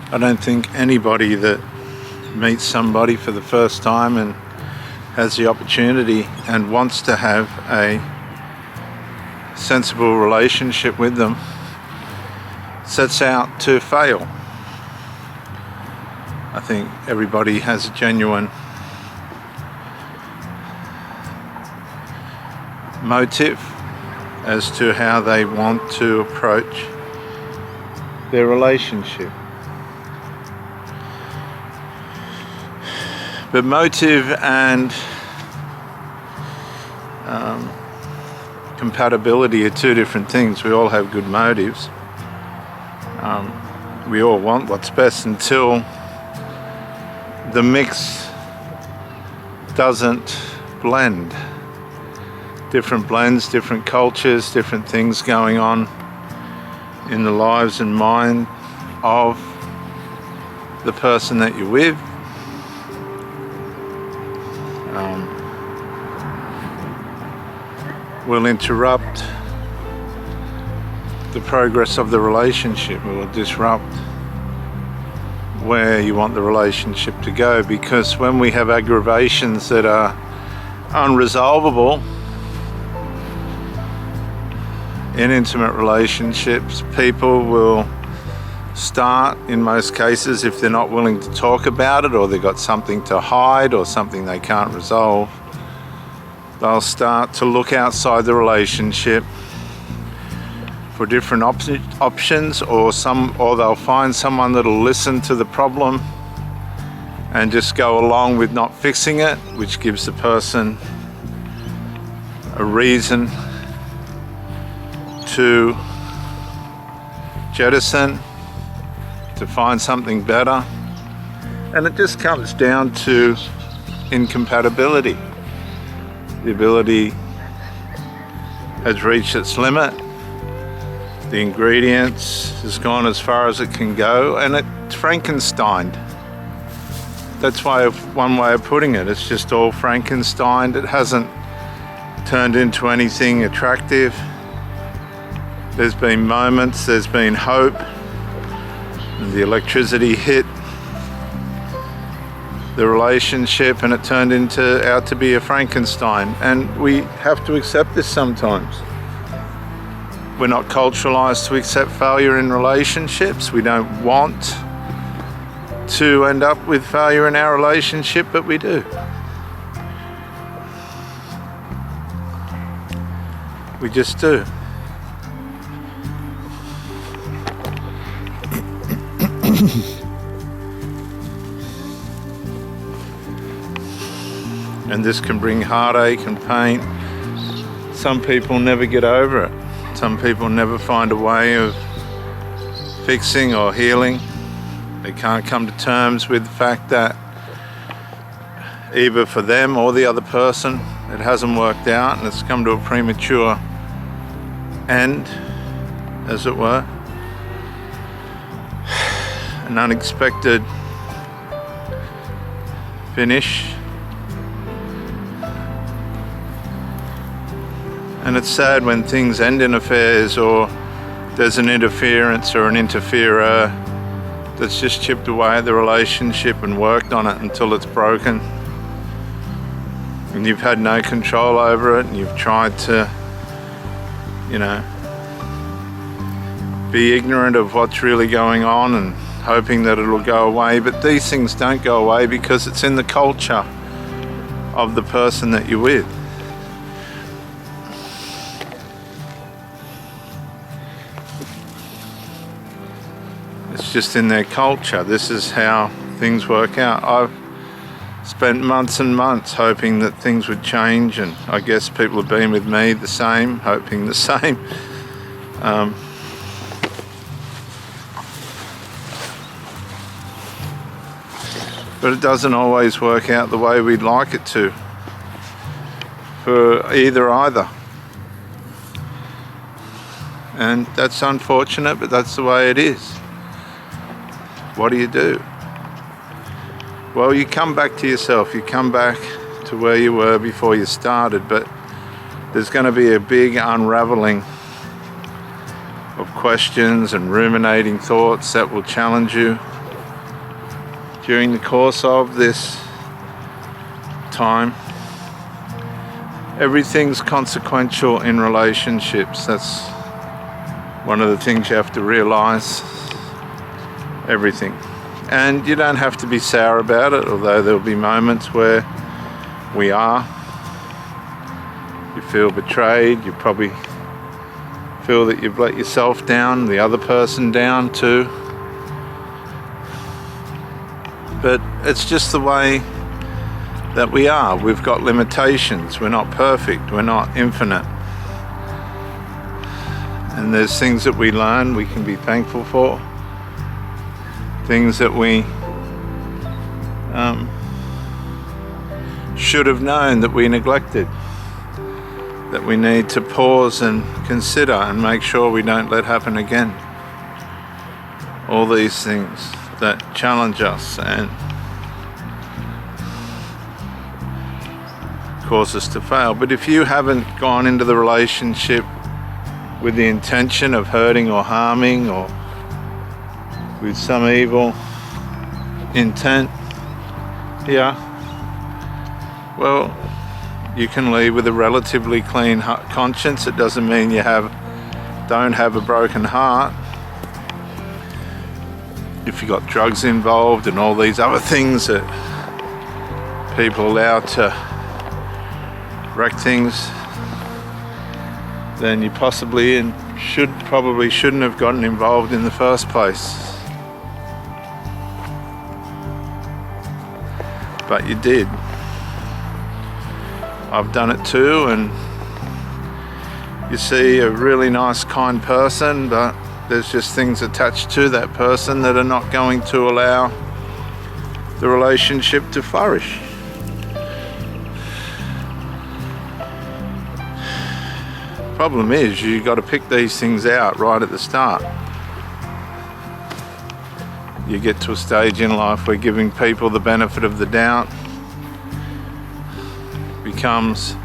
I don't think anybody that meets somebody for the first time and has the opportunity and wants to have a sensible relationship with them sets out to fail. I think everybody has a genuine motive as to how they want to approach their relationship. But motive and compatibility are two different things. We all have good motives. We all want what's best until the mix doesn't blend. Different blends, different cultures, different things going on in the lives and mind of the person that you're with. Will interrupt the progress of the relationship. It will disrupt where you want the relationship to go, because when we have aggravations that are unresolvable in intimate relationships, people will start, in most cases, if they're not willing to talk about it, or they've got something to hide or something they can't resolve, they'll start to look outside the relationship for different options, or they'll find someone that'll listen to the problem and just go along with not fixing it, which gives the person a reason to jettison, to find something better. And it just comes down to incompatibility. The ability has reached its limit. The ingredients has gone as far as it can go, and it's Frankensteined. That's one way of putting it. It's just all Frankensteined. It hasn't turned into anything attractive. There's been moments, there's been hope, and the electricity hit the relationship and it turned out to be a Frankenstein. And we have to accept this sometimes. We're not culturalized to accept failure in relationships. We don't want to end up with failure in our relationship, but we do. We just do. And this can bring heartache and pain. Some people never get over it. Some people never find a way of fixing or healing. They can't come to terms with the fact that either for them or the other person, it hasn't worked out and it's come to a premature end, as it were. An unexpected finish. And it's sad when things end in affairs, or there's an interference or an interferer that's just chipped away at the relationship and worked on it until it's broken. And you've had no control over it, and you've tried to, be ignorant of what's really going on and hoping that it'll go away. But these things don't go away because it's in the culture of the person that you're with. It's just in their culture. This is how things work out. I've spent months and months hoping that things would change, and I guess people have been with me the same, hoping the same. But it doesn't always work out the way we'd like it to, for either. And that's unfortunate, but that's the way it is. What do you do? Well, you come back to yourself. You come back to where you were before you started, but there's going to be a big unraveling of questions and ruminating thoughts that will challenge you during the course of this time. Everything's consequential in relationships. That's one of the things you have to realize. Everything. And you don't have to be sour about it, although there'll be moments where we are. You feel betrayed, you probably feel that you've let yourself down, the other person down too. But it's just the way that we are. We've got limitations. We're not perfect. We're not infinite. And there's things that we learn we can be thankful for. Things that we should have known that we neglected. That we need to pause and consider and make sure we don't let happen again. All these things that challenge us and cause us to fail. But if you haven't gone into the relationship with the intention of hurting or harming or with some evil intent, well, you can leave with a relatively clean conscience. It doesn't mean you don't have a broken heart. If you got drugs involved and all these other things that people allow to wreck things, then you possibly and probably shouldn't have gotten involved in the first place. But you did. I've done it too, and you see a really nice, kind person, but there's just things attached to that person that are not going to allow the relationship to flourish. Problem is, you got to pick these things out right at the start. You get to a stage in life where giving people the benefit of the doubt becomes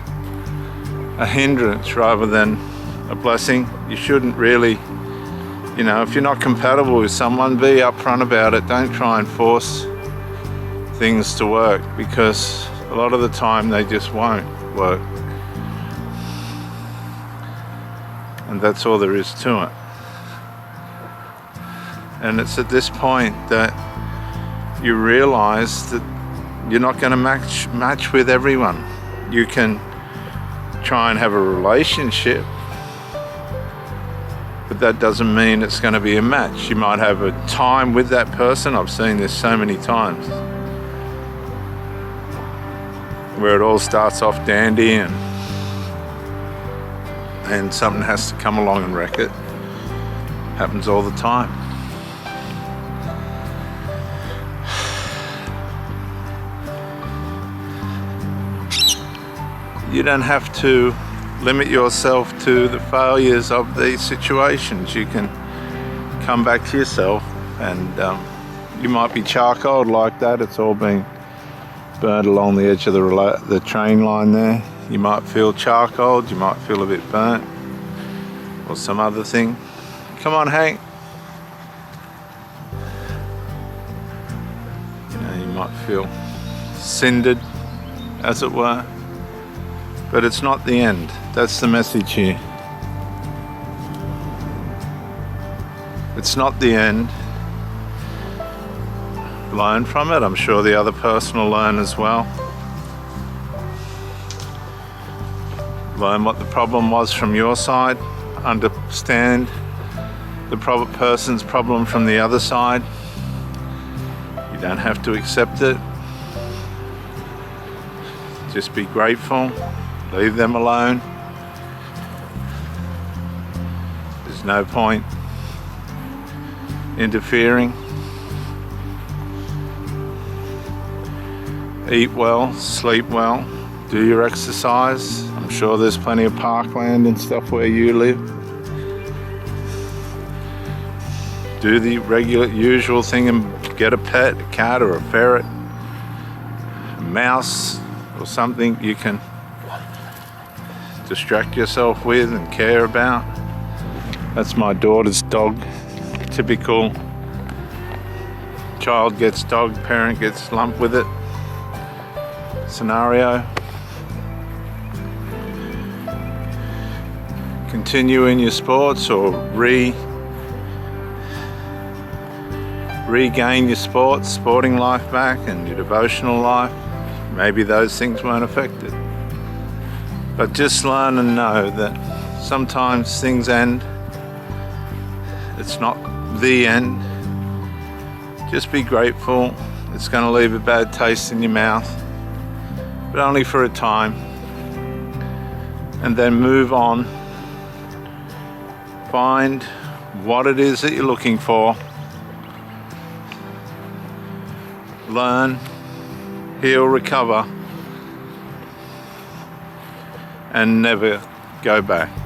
a hindrance rather than a blessing. You shouldn't really, if you're not compatible with someone, be upfront about it. Don't try and force things to work, because a lot of the time they just won't work. And that's all there is to it. And it's at this point that you realize that you're not going to match with everyone. You can try and have a relationship, but that doesn't mean it's going to be a match. You might have a time with that person. I've seen this so many times, where it all starts off dandy and something has to come along and wreck it. Happens all the time. You don't have to limit yourself to the failures of these situations. You can come back to yourself, and you might be charcoaled like that. It's all been burned along the edge of the train line there. You might feel charcoaled, you might feel a bit burnt, or some other thing. Come on, Hank. You might feel cindered, as it were. But it's not the end. That's the message here. It's not the end. Learn from it. I'm sure the other person will learn as well. Learn what the problem was from your side. Understand the person's problem from the other side. You don't have to accept it. Just be grateful. Leave them alone. There's no point interfering. Eat well, sleep well, do your exercise. I'm sure there's plenty of parkland and stuff where you live. Do the regular, usual thing and get a pet, a cat or a ferret, a mouse or something you can distract yourself with and care about. That's my daughter's dog. Typical child gets dog, parent gets lumped with it scenario. Continue in your sports or regain your sporting life back and your devotional life. Maybe those things weren't affected. But just learn and know that sometimes things end. It's not the end. Just be grateful. It's going to leave a bad taste in your mouth, but only for a time. And then move on. Find what it is that you're looking for. Learn, heal, recover, and never go back.